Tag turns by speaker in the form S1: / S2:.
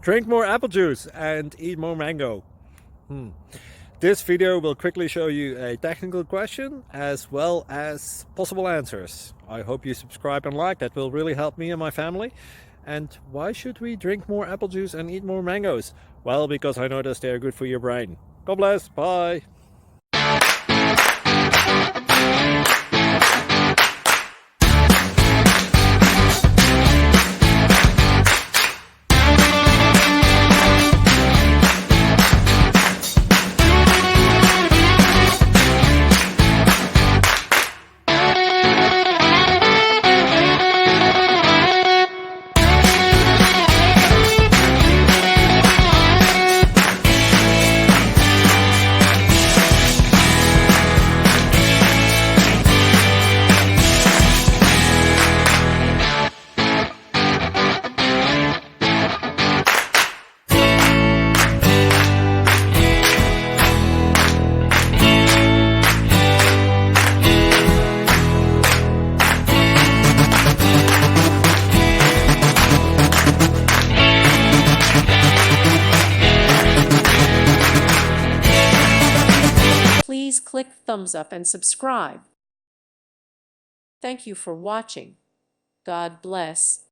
S1: Drink more apple juice and eat more mango. This video will quickly show you a technical question as well as possible answers. I hope you subscribe and like, that will really help me and my family. And why should we drink more apple juice and eat more mangoes? Well, because I noticed they're good for your brain. God bless, bye!
S2: Please click thumbs up and subscribe. Thank you for watching. God bless.